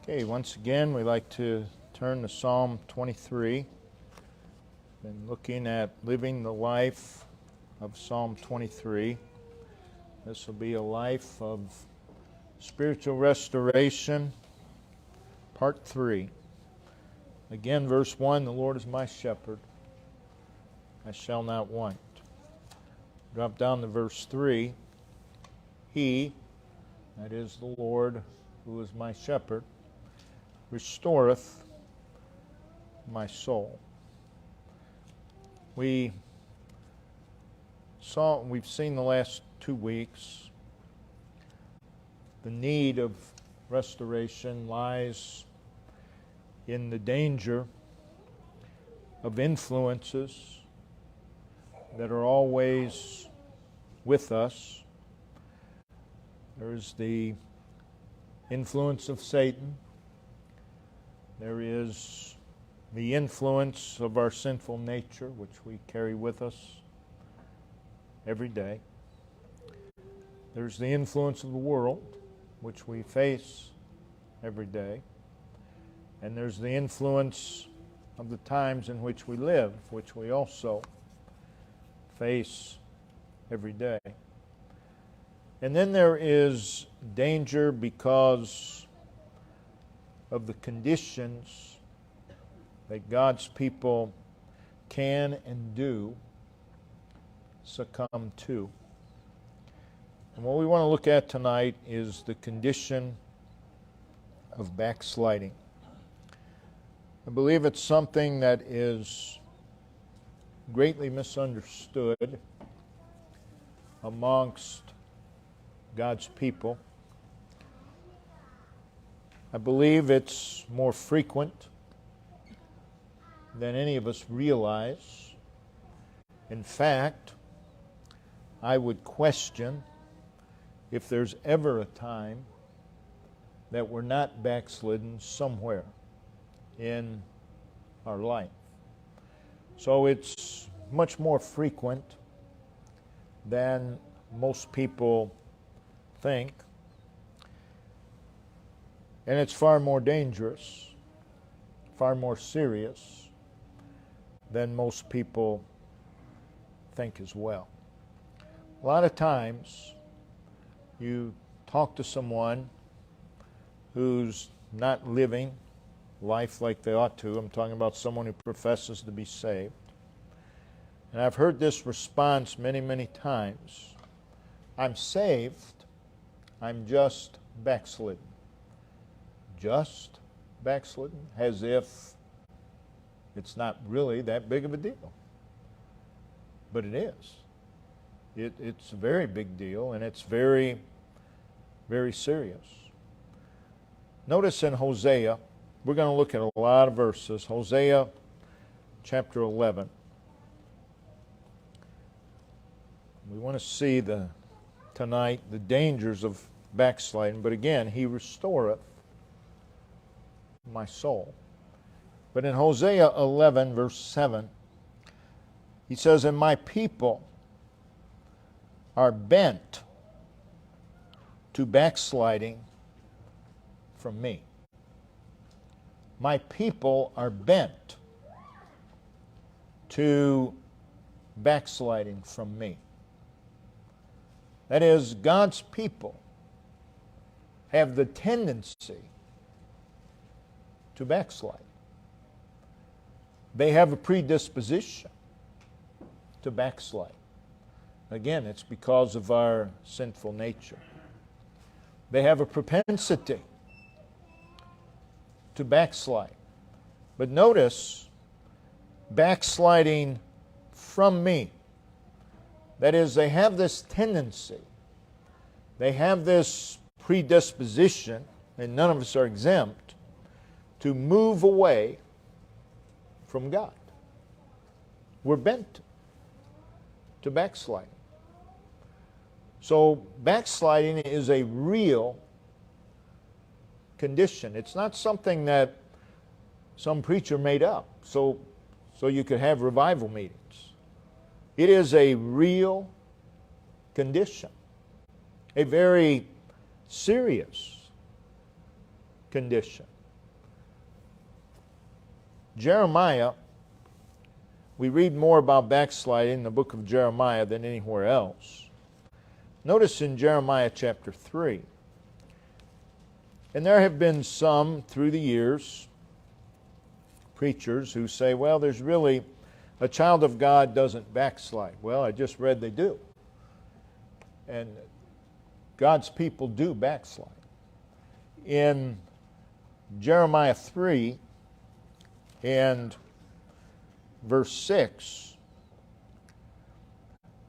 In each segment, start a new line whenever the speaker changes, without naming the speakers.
Okay, once again, we like to turn to Psalm 23. Been looking at living the life of Psalm 23. This will be a life of spiritual restoration, part 3. Again, verse 1, the Lord is my shepherd, I shall not want. Drop down to verse 3. He, that is the Lord who is my shepherd, restoreth my soul. We've seen the last 2 weeks the need of restoration lies in the danger of influences that are always with us. There's the influence of Satan. There is the influence of our sinful nature, which we carry with us every day. There's the influence of the world, which we face every day. And there's the influence of the times in which we live, which we also face every day. And then there is danger because of the conditions that God's people can and do succumb to. And what we want to look at tonight is the condition of backsliding. I believe it's something that is greatly misunderstood amongst God's people. I believe it's more frequent than any of us realize. In fact, I would question if there's ever a time that we're not backslidden somewhere in our life. So it's much more frequent than most people think. And it's far more dangerous, far more serious than most people think as well. A lot of times you talk to someone who's not living life like they ought to. I'm talking about someone who professes to be saved. And I've heard this response many, many times. I'm saved, I'm just backslidden. Just backslidden, as if it's not really that big of a deal. But it is. It's a very big deal, and it's very, very serious. Notice in Hosea, we're going to look at a lot of verses. Hosea chapter 11. We want to see tonight the dangers of backsliding. But again, he restoreth my soul. But in Hosea 11, verse 7, he says, and my people are bent to backsliding from me. My people are bent to backsliding from me. That is, God's people have the tendency to backslide. They have a predisposition to backslide. Again, it's because of our sinful nature. They have a propensity to backslide. But notice, backsliding from me. That is, they have this tendency, they have this predisposition, and none of us are exempt, to move away from God. We're bent to backsliding. So backsliding is a real condition. It's not something that some preacher made up so you could have revival meetings. It is a real condition, a very serious condition. Jeremiah, we read more about backsliding in the book of Jeremiah than anywhere else. Notice in Jeremiah chapter 3, and there have been some through the years, preachers who say, well, there's really, a child of God doesn't backslide. Well, I just read they do. And God's people do backslide. In Jeremiah 3 and verse 6,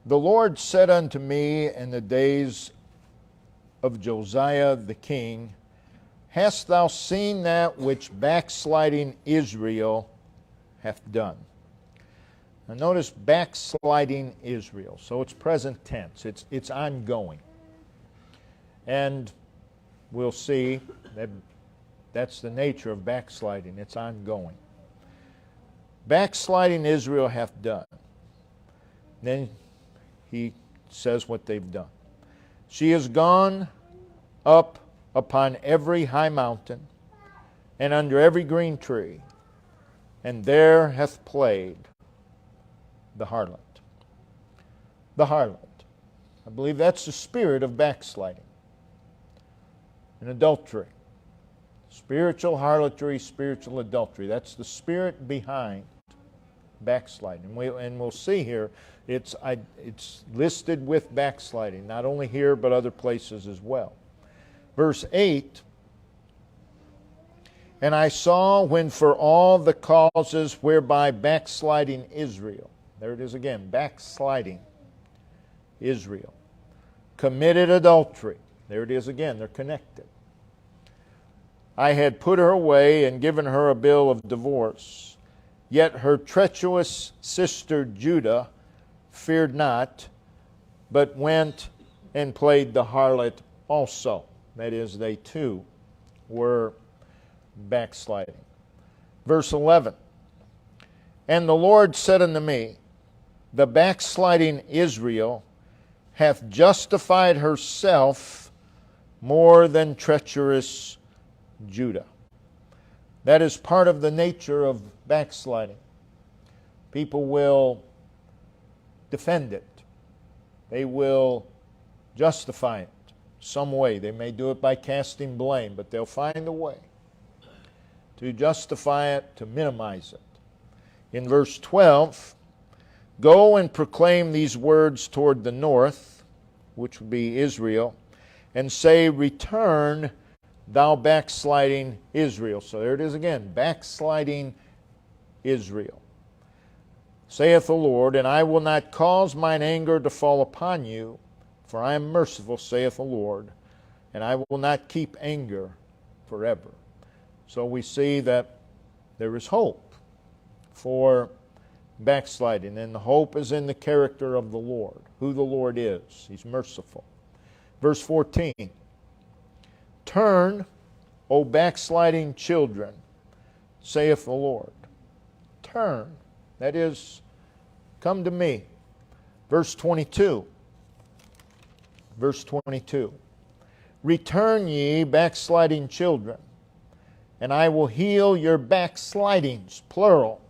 the Lord said unto me in the days of Josiah the king, hast thou seen that which backsliding Israel hath done? Now notice backsliding Israel. So it's present tense. It's ongoing. And we'll see that that's the nature of backsliding. It's ongoing. Backsliding Israel hath done. Then he says what they've done. She is gone up upon every high mountain and under every green tree, and there hath played the harlot. The harlot. I believe that's the spirit of backsliding and adultery. Spiritual harlotry, spiritual adultery. That's the spirit behind backsliding. And we'll see here, it's listed with backsliding, not only here but other places as well. Verse 8, and I saw when for all the causes whereby backsliding Israel, there it is again, backsliding Israel, committed adultery. There it is again, they're connected. I had put her away and given her a bill of divorce. Yet her treacherous sister Judah feared not, but went and played the harlot also. That is, they too were backsliding. Verse 11, and the Lord said unto me, the backsliding Israel hath justified herself more than treacherous Judah. That is part of the nature of backsliding. People will defend it. They will justify it some way. They may do it by casting blame, but they'll find a way to justify it, to minimize it. In verse 12, go and proclaim these words toward the north, which would be Israel, and say, return, thou backsliding Israel. So there it is again, backsliding Israel. Saith the Lord, and I will not cause mine anger to fall upon you, for I am merciful, saith the Lord, and I will not keep anger forever. So we see that there is hope for backsliding, and the hope is in the character of the Lord, who the Lord is. He's merciful. Verse 14, turn, O backsliding children, saith the Lord. Turn, that is, come to me. Verse 22, return ye backsliding children, and I will heal your backslidings, plural.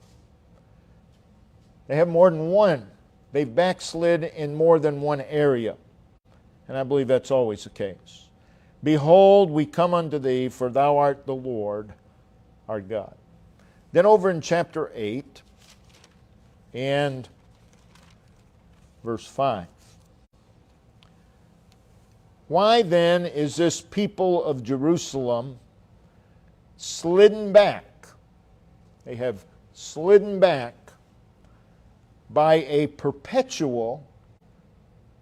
They have more than one. They've backslid in more than one area. And I believe that's always the case. Behold, we come unto thee, for thou art the Lord our God. Then over in chapter 8 and verse 5. Why then is this people of Jerusalem slidden back? They have slidden back by a perpetual,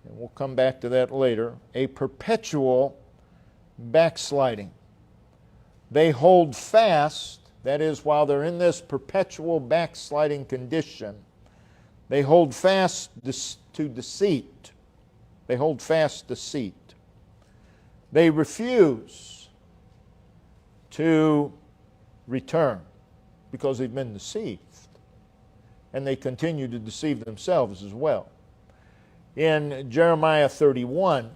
and we'll come back to that later, a perpetual backsliding. They hold fast, that is, while they're in this perpetual backsliding condition, they hold fast to deceit. They hold fast deceit. They refuse to return because they've been deceived. And they continue to deceive themselves as well. In Jeremiah 31,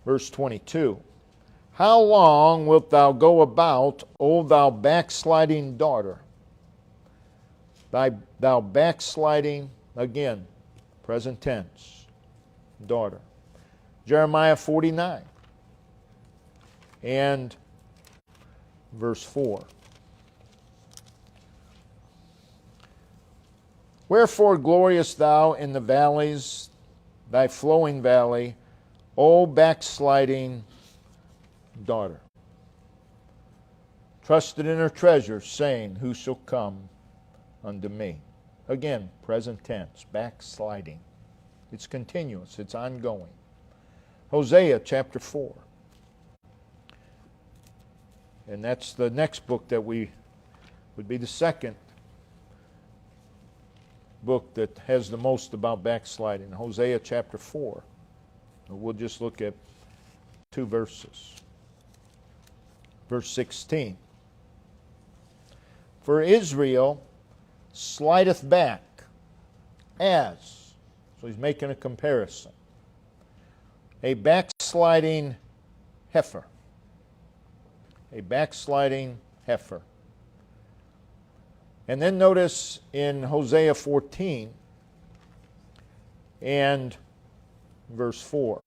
Verse 22. How long wilt thou go about, O thou backsliding daughter? Thou backsliding, again, present tense, daughter. Jeremiah 49 and verse 4. Wherefore gloriest thou in the valleys, thy flowing valley, O backsliding daughter? Trusted in her treasures, saying, Who shall come unto me? Again, present tense, backsliding. It's continuous, it's ongoing. Hosea chapter 4. And that's the next book that would be the second book that has the most about backsliding. Hosea chapter 4. We'll just look at 2 verses. Verse 16. For Israel slideth back as, so he's making a comparison, a backsliding heifer. A backsliding heifer. And then notice in Hosea 14 and verse 4,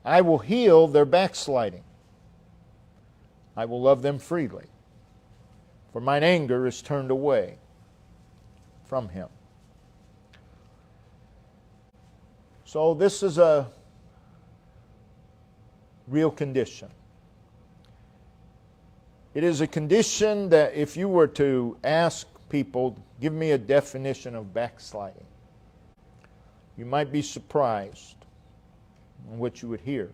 I will heal their backsliding. I will love them freely, for mine anger is turned away from him. So this is a real condition. It is a condition that if you were to ask people, give me a definition of backsliding, you might be surprised on what you would hear.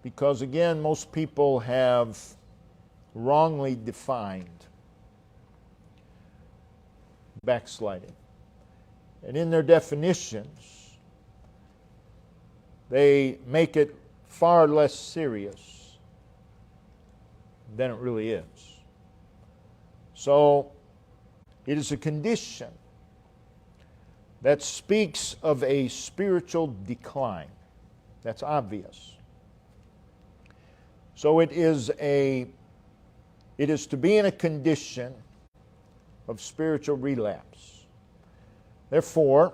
Because again, most people have wrongly defined backsliding. And in their definitions, they make it far less serious than it really is. So, it is a condition that speaks of a spiritual decline. That's obvious. So it is to be in a condition of spiritual relapse. Therefore,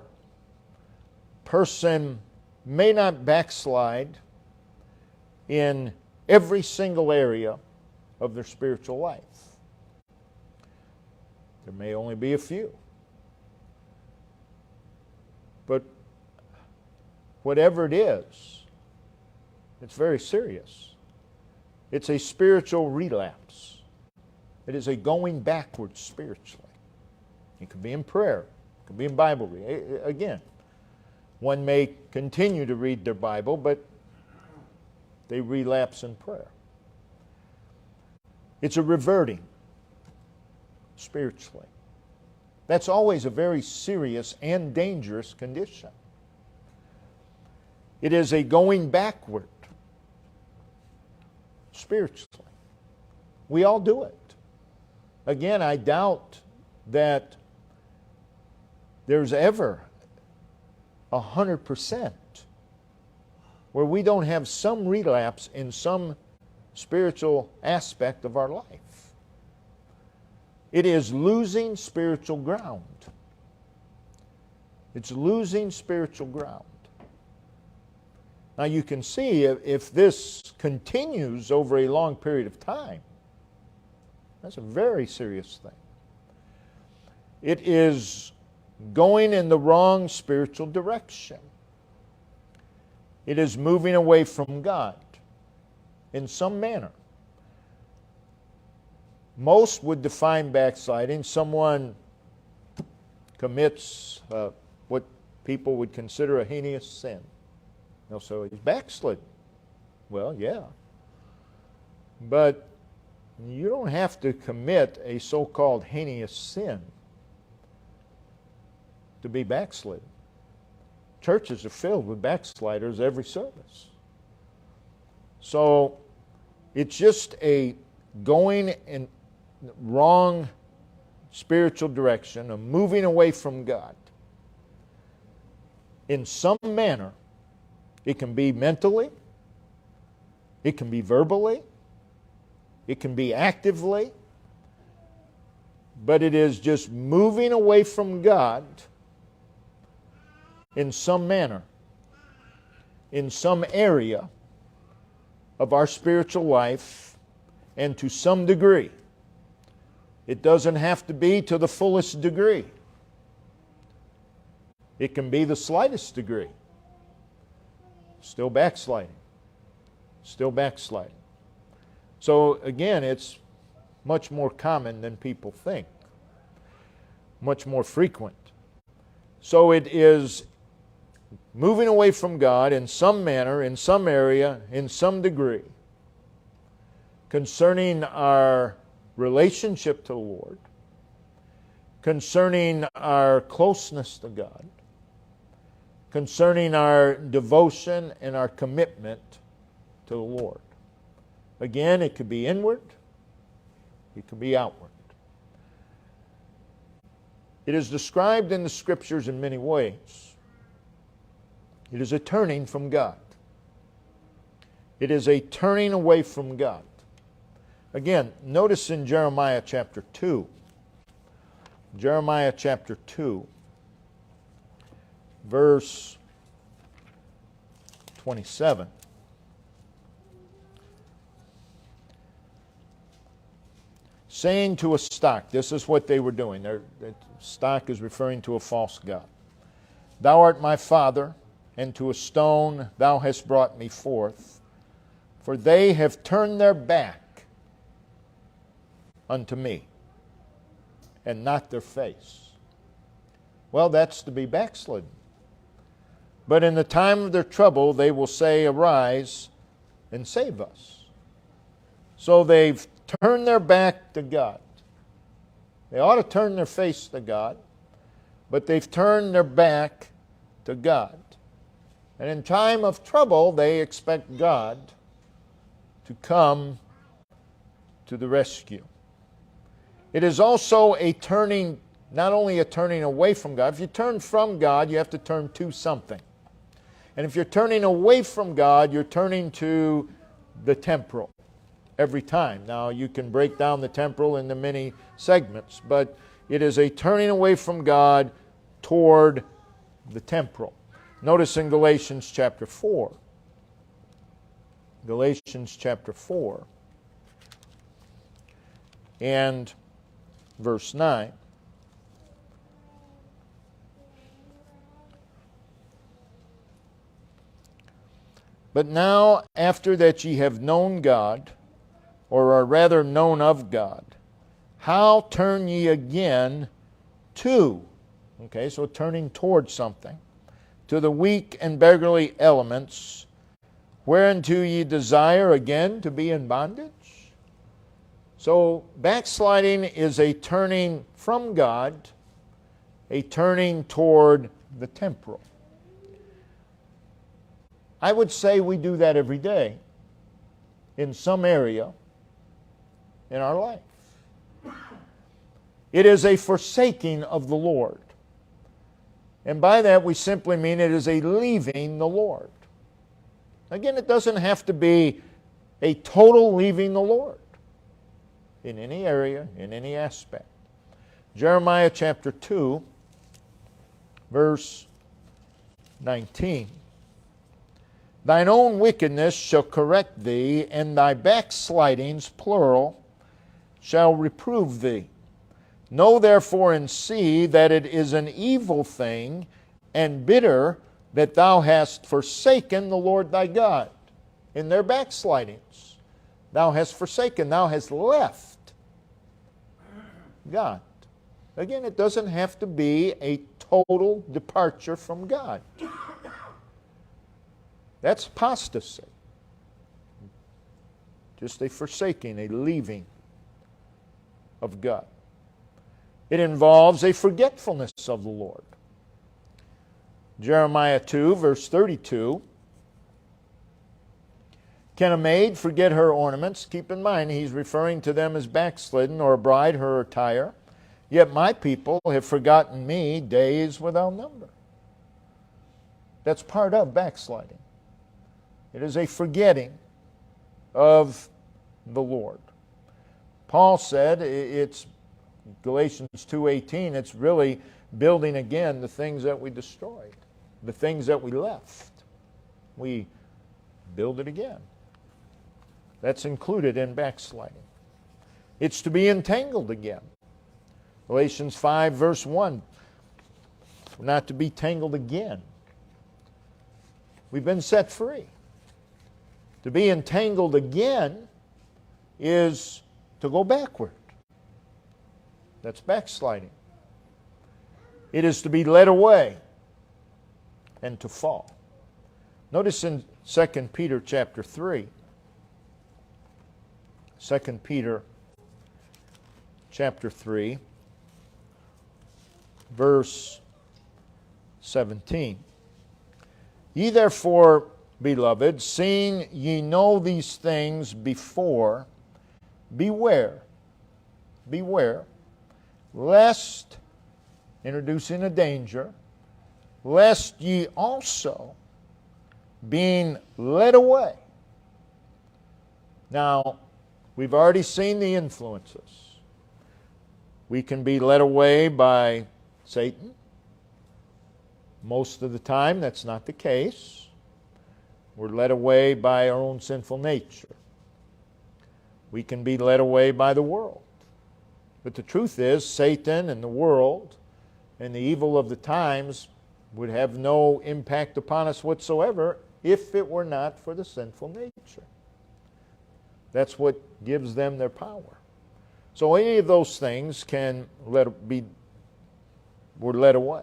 person may not backslide in every single area of their spiritual life. There may only be a few. But whatever it is, it's very serious. It's a spiritual relapse. It is a going backwards spiritually. It could be in prayer. It could be in Bible reading. Again, one may continue to read their Bible, but they relapse in prayer. It's a reverting spiritually. That's always a very serious and dangerous condition. It is a going backward spiritually. We all do it. Again, I doubt that there's ever 100% where we don't have some relapse in some spiritual aspect of our life. It is losing spiritual ground. It's losing spiritual ground. Now you can see if this continues over a long period of time, that's a very serious thing. It is going in the wrong spiritual direction. It is moving away from God in some manner. Most would define backsliding, someone commits what people would consider a heinous sin. They'll say, he's backslidden. Well, yeah. But you don't have to commit a so-called heinous sin to be backslidden. Churches are filled with backsliders every service. So it's just a going in wrong spiritual direction, a moving away from God. in some manner. It can be mentally, it can be verbally, it can be actively, but it is just moving away from God in some manner, in some area of our spiritual life, and to some degree. It doesn't have to be to the fullest degree. It can be the slightest degree. Still backsliding. Still backsliding. So again, it's much more common than people think. Much more frequent. So it is moving away from God in some manner, in some area, in some degree, concerning our relationship to the Lord, concerning our closeness to God, concerning our devotion and our commitment to the Lord. Again, it could be inward, it could be outward. It is described in the Scriptures in many ways. It is a turning from God. It is a turning away from God. Again, notice in Jeremiah chapter 2. Jeremiah chapter 2, verse 27. Saying to a stock, this is what they were doing. The stock is referring to a false god. Thou art my father, and to a stone thou hast brought me forth. For they have turned their back unto me, and not their face. Well, that's to be backslidden. But in the time of their trouble, they will say, Arise and save us. So they've turned their back to God. They ought to turn their face to God, but they've turned their back to God. And in time of trouble, they expect God to come to the rescue. It is also a turning, not only a turning away from God. If you turn from God, you have to turn to something. And if you're turning away from God, you're turning to the temporal every time. Now, you can break down the temporal into many segments, but it is a turning away from God toward the temporal. Notice in Galatians chapter 4. Galatians chapter 4 and verse 9. But now, after that ye have known God, or are rather known of God, how turn ye again to, okay, so turning towards something, to the weak and beggarly elements, whereunto ye desire again to be in bondage? So backsliding is a turning from God, a turning toward the temporal. I would say we do that every day in some area in our life. It is a forsaking of the Lord. And by that we simply mean it is a leaving the Lord. Again, it doesn't have to be a total leaving the Lord in any area, in any aspect. Jeremiah chapter 2, verse 19. Thine own wickedness shall correct thee, and thy backslidings, plural, shall reprove thee. Know therefore and see that it is an evil thing and bitter that thou hast forsaken the Lord thy God. In their backslidings, thou hast forsaken, thou hast left God. Again, it doesn't have to be a total departure from God. That's apostasy. Just a forsaking, a leaving of God. It involves a forgetfulness of the Lord. Jeremiah 2, verse 32. Can a maid forget her ornaments? Keep in mind, he's referring to them as backslidden, or a bride her attire. Yet my people have forgotten me days without number. That's part of backsliding. It is a forgetting of the Lord. Paul said, it's Galatians 2:18, it's really building again the things that we destroyed, the things that we left. We build it again. That's included in backsliding. It's to be entangled again. Galatians 5 verse 1, we're not to be tangled again. We've been set free. To be entangled again is to go backward. That's backsliding. It is to be led away and to fall. Notice in 2 Peter chapter 3, 2 Peter chapter 3, verse 17. Ye therefore, beloved, seeing ye know these things before, beware, lest, introducing a danger, lest ye also, being led away. Now, we've already seen the influences. We can be led away by Satan. Most of the time, that's not the case. We're led away by our own sinful nature. We can be led away by the world. But the truth is, Satan and the world and the evil of the times would have no impact upon us whatsoever if it were not for the sinful nature. That's what gives them their power. So any of those things we're led away.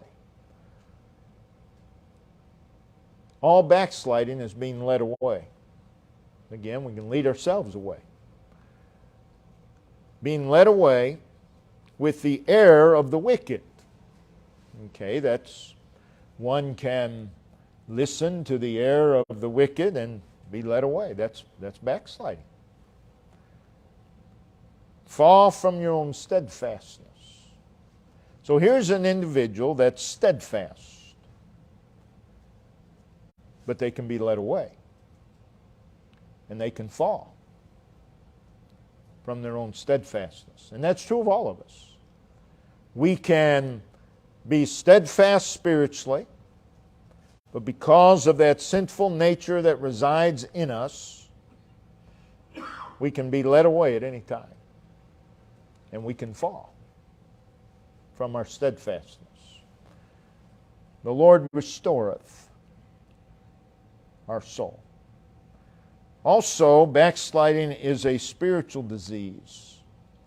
All backsliding is being led away. Again, we can lead ourselves away. Being led away with the error of the wicked. Okay, that's one can listen to the error of the wicked and be led away. That's backsliding. Fall from your own steadfastness. So here's an individual that's steadfast, but they can be led away. And they can fall from their own steadfastness. And that's true of all of us. We can be steadfast spiritually, but because of that sinful nature that resides in us, we can be led away at any time. And we can fall from our steadfastness. The Lord restoreth our soul. Also, backsliding is a spiritual disease.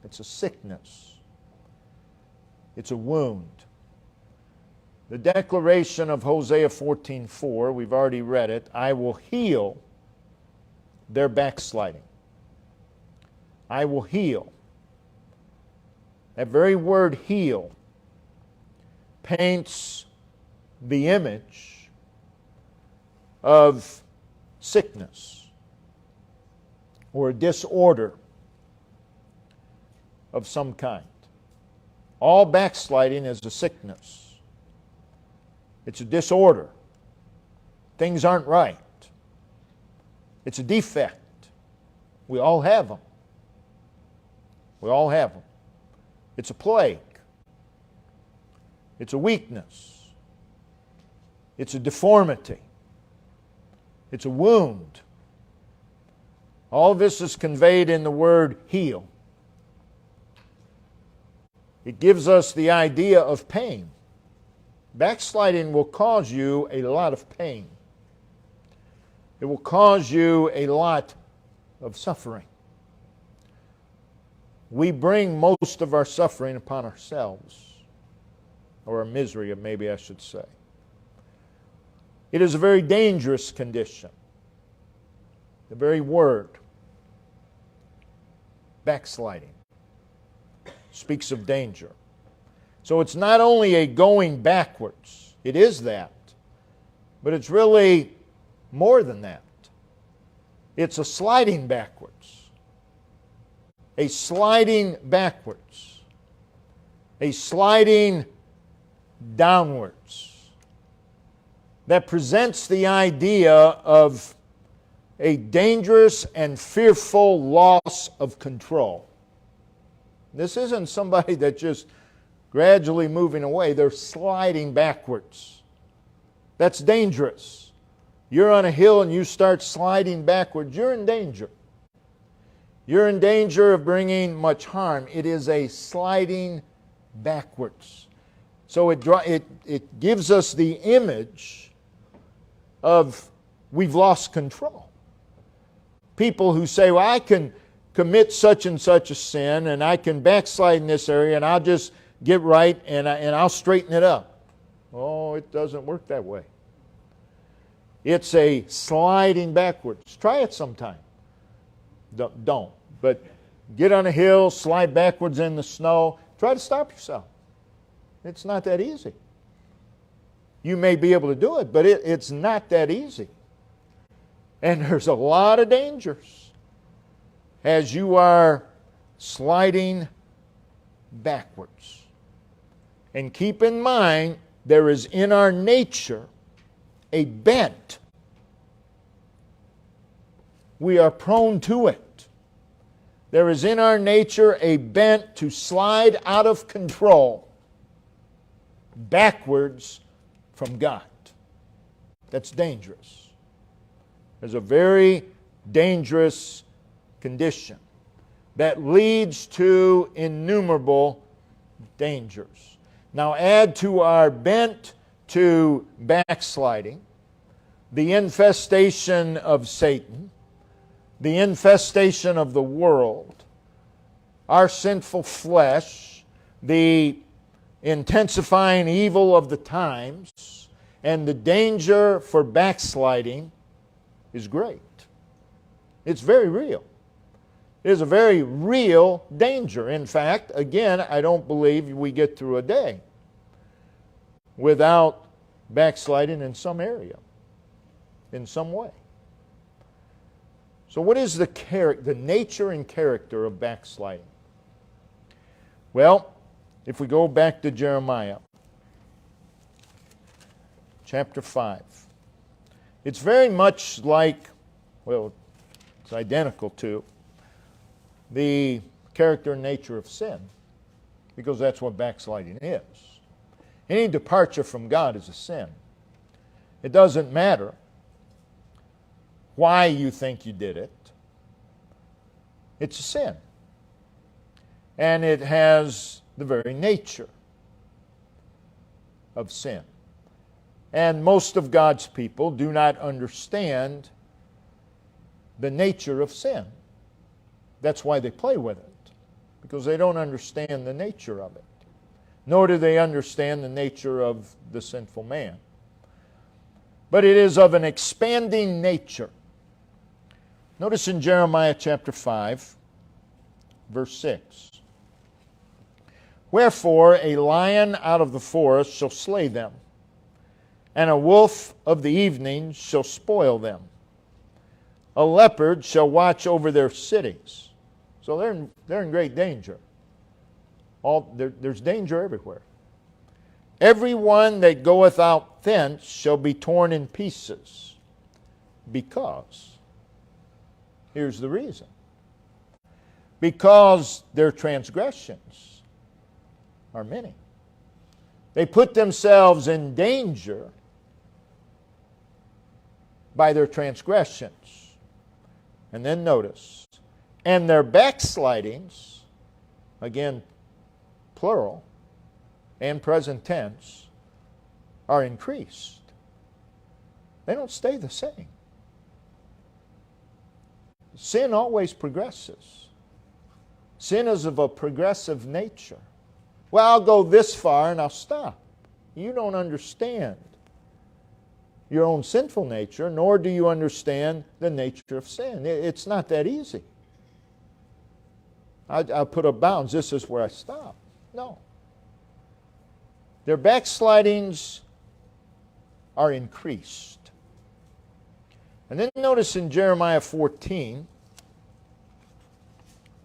It's a sickness. It's a wound. The declaration of Hosea 14:4, we've already read it, I will heal their backsliding. I will heal. That very word heal paints the image of sickness or a disorder of some kind. All backsliding is a sickness. It's a disorder. Things aren't right. It's a defect. We all have them. We all have them. It's a plague. It's a weakness. It's a deformity. It's a wound. All this is conveyed in the word heal. It gives us the idea of pain. Backsliding will cause you a lot of pain. It will cause you a lot of suffering. We bring most of our suffering upon ourselves, or our misery, maybe I should say. It is a very dangerous condition. The very word, backsliding, speaks of danger. So it's not only a going backwards, it is that, but it's really more than that. It's a sliding backwards. A sliding backwards. A sliding downwards. that presents the idea of a dangerous and fearful loss of control. This isn't somebody that's just gradually moving away. They're sliding backwards. That's dangerous. You're on a hill and you start sliding backwards. You're in danger. You're in danger of bringing much harm. It is a sliding backwards. So it gives us the image of we've lost control. People who say, well, I can commit such and such a sin and I can backslide in this area and I'll just get right and I'll straighten it up. Oh, it doesn't work that way. It's a sliding backwards. Try it sometime. Don't. But get on a hill, slide backwards in the snow. Try to stop yourself. It's not that easy. You may be able to do it, but it's not that easy. And there's a lot of dangers as you are sliding backwards. And keep in mind, there is in our nature a bent. We are prone to it. There is in our nature a bent to slide out of control backwards from God. That's dangerous. There's a very dangerous condition that leads to innumerable dangers. Now add to our bent to backsliding the infestation of Satan, the infestation of the world, our sinful flesh, the intensifying evil of the times, and the danger for backsliding is great. It's very real. It is a very real danger. In fact, again, I don't believe we get through a day without backsliding in some area, in some way. So what is the nature and character of backsliding? Well, if we go back to Jeremiah, chapter 5, it's very much like, well, it's identical to the character and nature of sin, because that's what backsliding is. Any departure from God is a sin. It doesn't matter why you think you did it. It's a sin. And it has the very nature of sin. And most of God's people do not understand the nature of sin. That's why they play with it, because they don't understand the nature of it. Nor do they understand the nature of the sinful man. But it is of an expanding nature. Notice in Jeremiah chapter 5, verse 6. Wherefore a lion out of the forest shall slay them, and a wolf of the evening shall spoil them. A leopard shall watch over their cities. So they're in great danger. There's danger everywhere. Every one that goeth out thence shall be torn in pieces, because, here's the reason, because their transgressions are many. They put themselves in danger by their transgressions. And then notice, and their backslidings, again, plural, and present tense, are increased. They don't stay the same. Sin always progresses. Sin is of a progressive nature. Well, I'll go this far and I'll stop. You don't understand your own sinful nature, nor do you understand the nature of sin. It's not that easy. I'll put up bounds. This is where I stop. No. Their backslidings are increased. And then notice in Jeremiah 14,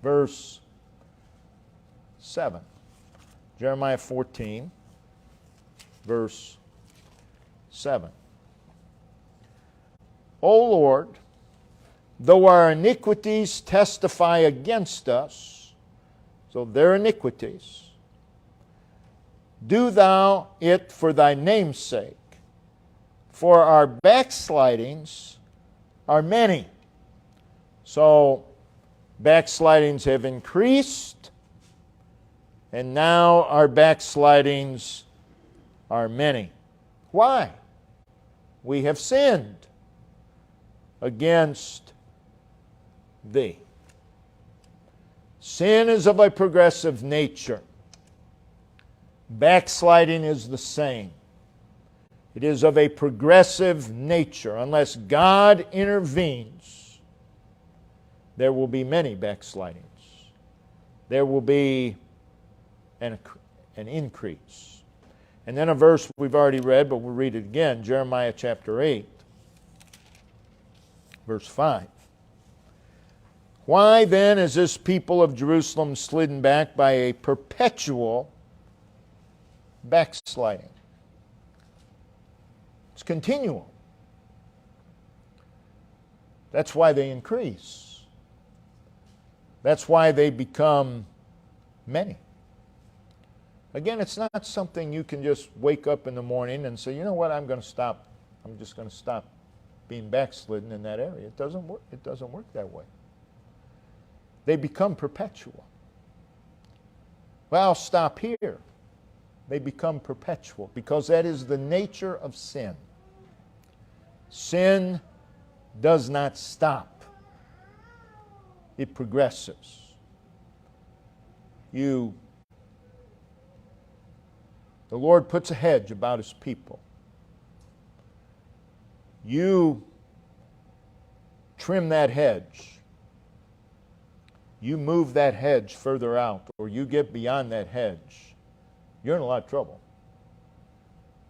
verse 7. Jeremiah 14, verse 7. O Lord, though our iniquities testify against us, so their iniquities, do thou it for thy name's sake, for our backslidings are many. So, backslidings have increased, and now our backslidings are many. Why? We have sinned against Thee. Sin is of a progressive nature. Backsliding is the same. It is of a progressive nature. Unless God intervenes, there will be many backslidings. There will be an increase. And then a verse we've already read, but we'll read it again, Jeremiah chapter 8, verse 5. Why then is this people of Jerusalem slidden back by a perpetual backsliding? It's continual. That's why they increase. That's why they become many. Again, it's not something you can just wake up in the morning and say, you know what, I'm just going to stop being backslidden in that area. It doesn't work. It doesn't work that way. They become perpetual. Well, I'll stop here. They become perpetual because that is the nature of sin. Sin does not stop. It progresses. The Lord puts a hedge about His people. You trim that hedge. You move that hedge further out, or you get beyond that hedge, you're in a lot of trouble.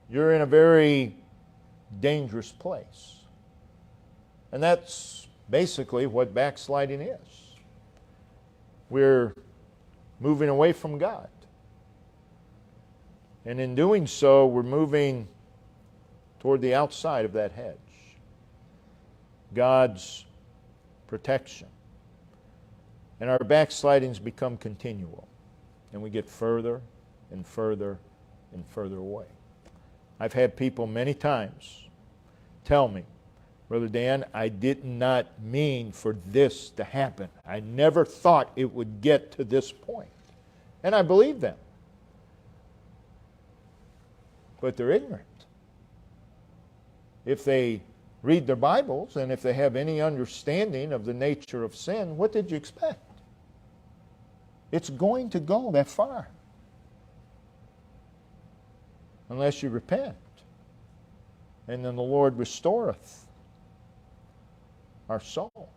You're in a very dangerous place. And that's basically what backsliding is. We're moving away from God. And in doing so, we're moving toward the outside of that hedge. God's protection. And our backslidings become continual. And we get further and further and further away. I've had people many times tell me, Brother Dan, I did not mean for this to happen. I never thought it would get to this point. And I believe them. But they're ignorant. If they read their Bibles and if they have any understanding of the nature of sin, what did you expect? It's going to go that far. Unless you repent. And then the Lord restoreth our soul.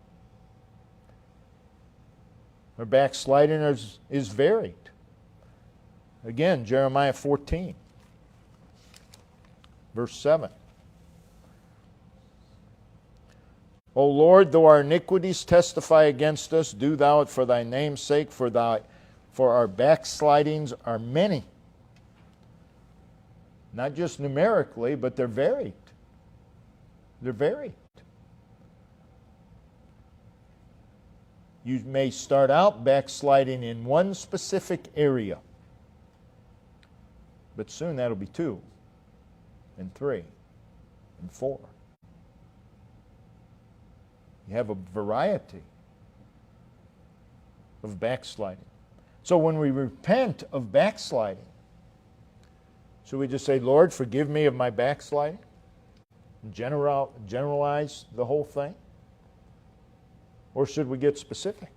Our backsliding is varied. Again, Jeremiah 14, verse 7. O Lord, though our iniquities testify against us, do thou it for thy name's sake, for our backslidings are many. Not just numerically, but they're varied. They're varied. You may start out backsliding in one specific area, but soon that'll be 2, and 3, and 4. You have a variety of backsliding. So when we repent of backsliding, should we just say, Lord, forgive me of my backsliding? Generalize the whole thing? Or should we get specific?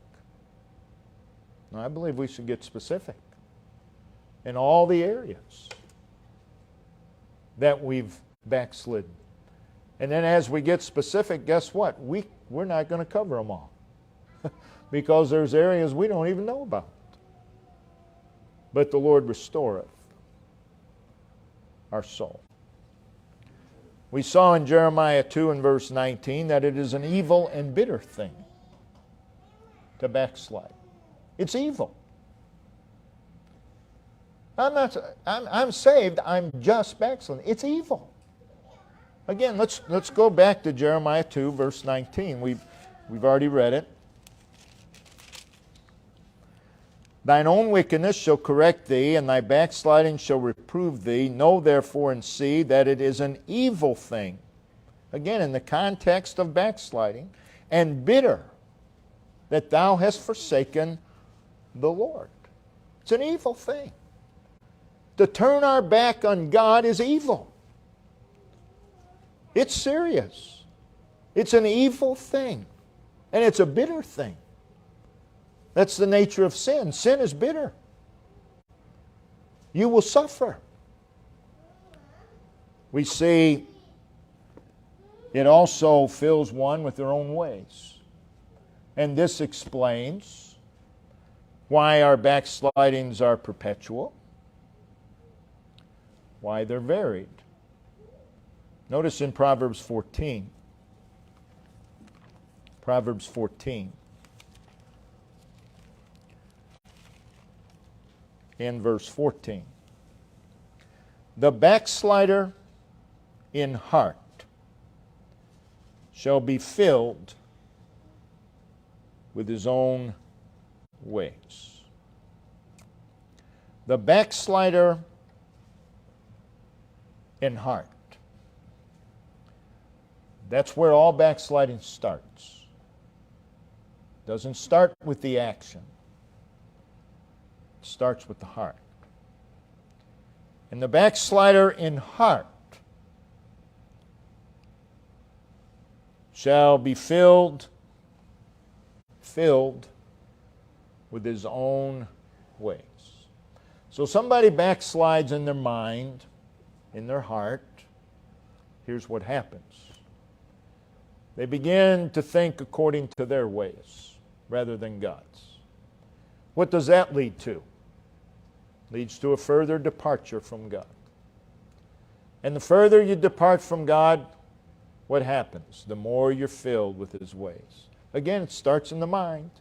No, I believe we should get specific in all the areas that we've backslidden. And then as we get specific, guess what? We're not going to cover them all. Because there's areas we don't even know about. But the Lord restoreth our soul. We saw in Jeremiah 2 and verse 19 that it is an evil and bitter thing to backslide. It's evil. I'm saved, I'm just backsliding. It's evil. Again, let's go back to Jeremiah 2, verse 19. We've already read it. Thine own wickedness shall correct thee, and thy backsliding shall reprove thee. Know therefore and see that it is an evil thing. Again, in the context of backsliding, and bitter that thou hast forsaken the Lord. It's an evil thing. To turn our back on God is evil. It's serious. It's an evil thing. And it's a bitter thing. That's the nature of sin. Sin is bitter. You will suffer. We see it also fills one with their own ways. And this explains why our backslidings are perpetual, why they're varied. Notice in Proverbs 14. Proverbs 14. In verse 14. The backslider in heart shall be filled with his own ways. The backslider in heart. That's where all backsliding starts. Doesn't start with the action. It starts with the heart. And the backslider in heart shall be filled with his own ways. So somebody backslides in their mind, in their heart. Here's what happens. They begin to think according to their ways rather than God's. What does that lead to? Leads to a further departure from God. And the further you depart from God, what happens? The more you're filled with His ways. Again, it starts in the mind.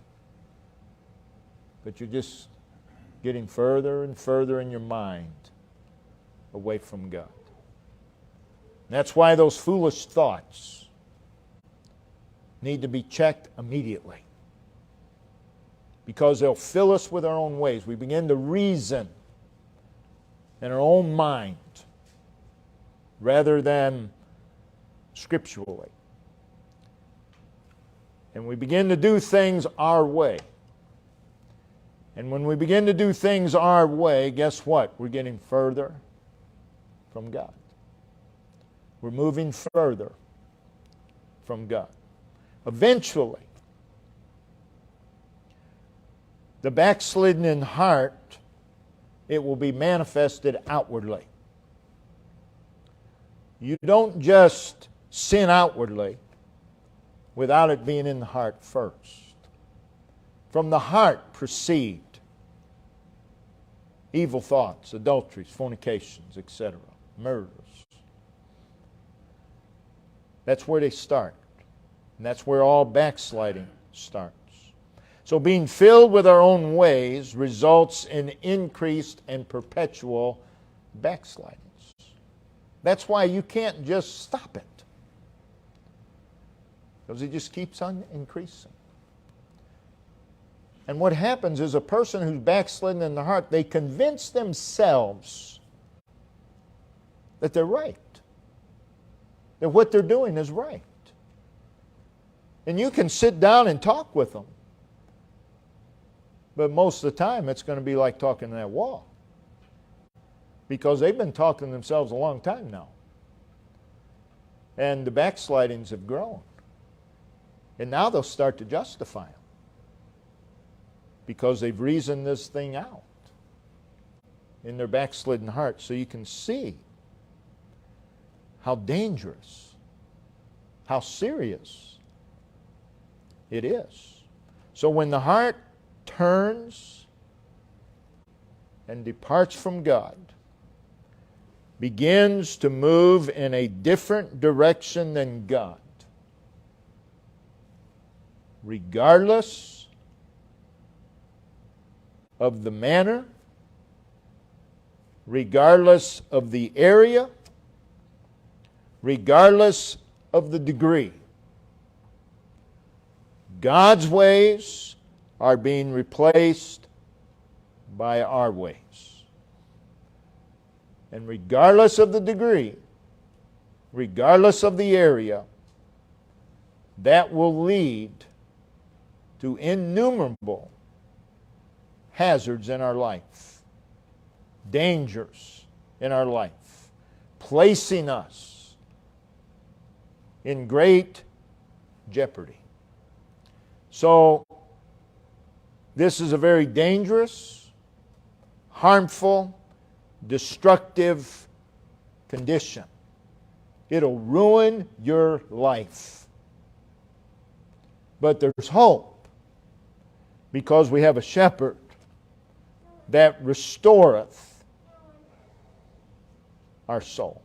But you're just getting further and further in your mind away from God. And that's why those foolish thoughts need to be checked immediately. Because they'll fill us with our own ways. We begin to reason in our own mind rather than scripturally. And we begin to do things our way. And when we begin to do things our way, guess what? We're getting further from God. We're moving further from God. Eventually, the backslidden in heart, it will be manifested outwardly. You don't just sin outwardly without it being in the heart first. From the heart proceed evil thoughts, adulteries, fornications, etc., murders. That's where they start. And that's where all backsliding starts. So being filled with our own ways results in increased and perpetual backslidings. That's why you can't just stop it. Because it just keeps on increasing. And what happens is a person who's backslidden in the heart, they convince themselves that they're right. That what they're doing is right. And you can sit down and talk with them. But most of the time, it's going to be like talking to that wall. Because they've been talking to themselves a long time now. And the backslidings have grown. And now they'll start to justify them. Because they've reasoned this thing out in their backslidden heart. So you can see how dangerous, how serious it is. So when the heart turns and departs from God, begins to move in a different direction than God, regardless of the manner, regardless of the area, regardless of the degree. God's ways are being replaced by our ways. And regardless of the degree, regardless of the area, that will lead to innumerable hazards in our life, dangers in our life, placing us in great jeopardy. So, this is a very dangerous, harmful, destructive condition. It'll ruin your life. But there's hope, because we have a shepherd that restoreth our soul.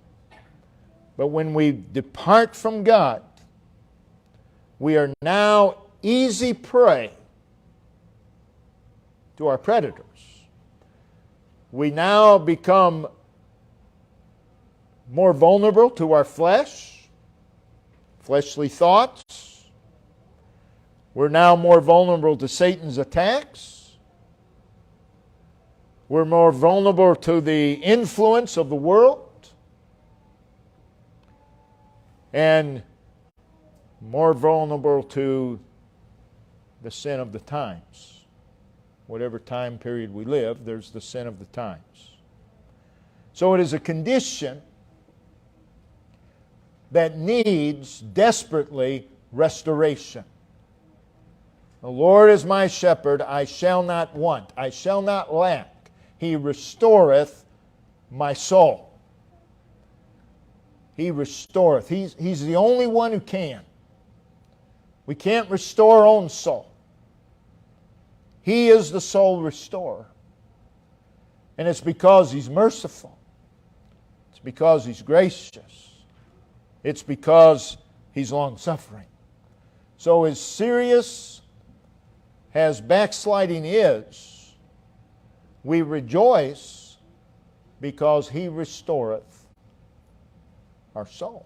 But when we depart from God, we are now easy prey to our predators. We now become more vulnerable to our flesh, fleshly thoughts. We're now more vulnerable to Satan's attacks. We're more vulnerable to the influence of the world, and more vulnerable to the sin of the times. Whatever time period we live, there's the sin of the times. So it is a condition that needs desperately restoration. The Lord is my shepherd, I shall not want, I shall not lack. He restoreth my soul. He restoreth. He's the only one who can. We can't restore our own soul. He is the soul restorer. And it's because He's merciful. It's because He's gracious. It's because He's long-suffering. So as serious as backsliding is, we rejoice because He restoreth our soul.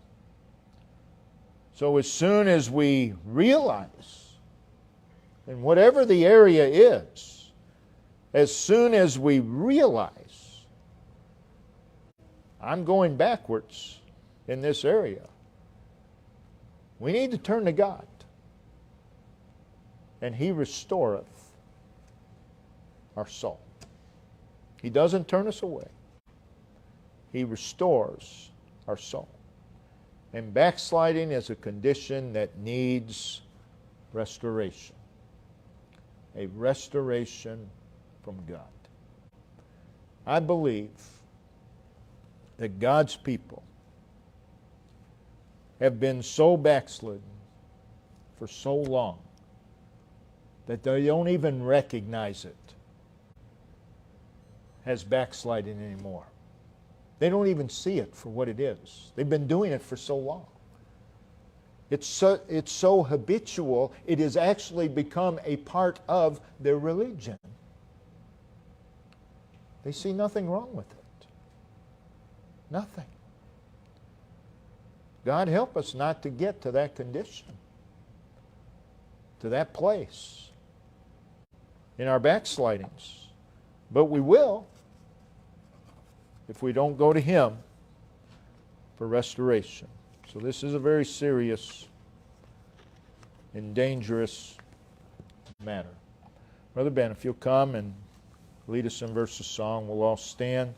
So as soon as we realize, and whatever the area is, as soon as we realize, I'm going backwards in this area, we need to turn to God. And He restoreth our soul. He doesn't turn us away. He restores our soul. And backsliding is a condition that needs restoration. A restoration from God. I believe that God's people have been so backslidden for so long that they don't even recognize it as backsliding anymore. They don't even see it for what it is. They've been doing it for so long. It's so habitual, it has actually become a part of their religion. They see nothing wrong with it. Nothing. God help us not to get to that condition, to that place in our backslidings. But we will if we don't go to Him for restoration. So this is a very serious and dangerous matter. Brother Ben, if you'll come and lead us in verse of song, we'll all stand.